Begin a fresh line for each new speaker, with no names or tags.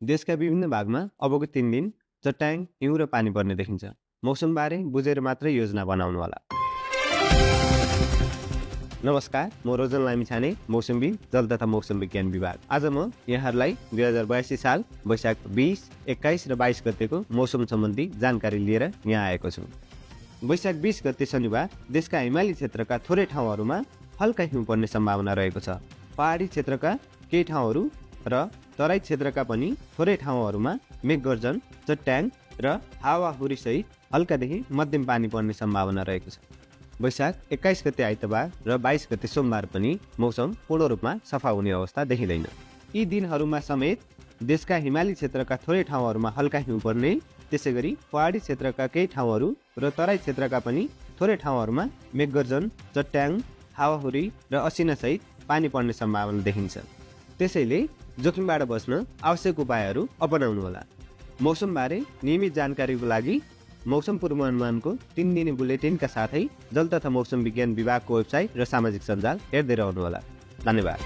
देशका विभिन्न भागमा अबको 3 दिन चट्याङ, हिउँ र पानी पर्ने देखिन्छ। मौसमबारे बुझेर मात्रै योजना बनाउनु होला। नमस्कार, म रोजन लामिछाने, मौसमविद, जल तथा मौसम विज्ञान विभाग। आज म यहाँहरूलाई 2082 साल वैशाख 20, 21 र 22 गतेको मौसम सम्बन्धी जानकारी लिएर यहाँ आएको छु। वैशाख 20 गते शनिबार देशका हिमाली क्षेत्रका थोरै ठाउँहरूमा हल्का हिउँ पर्ने सम्भावना रहेको छ। पहाडी क्षेत्रका केही ठाउँहरू र तराई क्षेत्रका पनि थोरै ठाउँहरूमा मेघगर्जन, चट्याङ र हावाहुरीसहित हल्कादेखि मध्यम पानी पर्ने सम्भावना रहेको छ। वैशाख 21 गते आइतबार र 22 गते सोमबार पनि मौसम पूर्ण रूपमा सफा हुने अवस्था देखिँदैन। यी दिनहरूमा समेत देशका हिमाली क्षेत्रका थोरै ठाउँहरूमा हल्का हिउँ पर्ने, त्यसैगरी पहाडी क्षेत्रका केही ठाउँहरू र तराई क्षेत्रका पनि थोरै ठाउँहरूमा मेघगर्जन, चट्याङ, हावाहुरी र असिनासहित पानी पर्ने सम्भावना देखिन्छ। त्यसैले जोखिमबाट बच्न आवश्यक उपायहरू अपनाउनु होला। मौसमबारे नियमित जानकारीको लागि मौसम पूर्वानुमानको 3 दिने बुलेटिनका साथै जल तथा मौसम विज्ञान विभागको वेबसाइट र सामाजिक सञ्जाल हेर्दै रहनुहोला। धन्यवाद।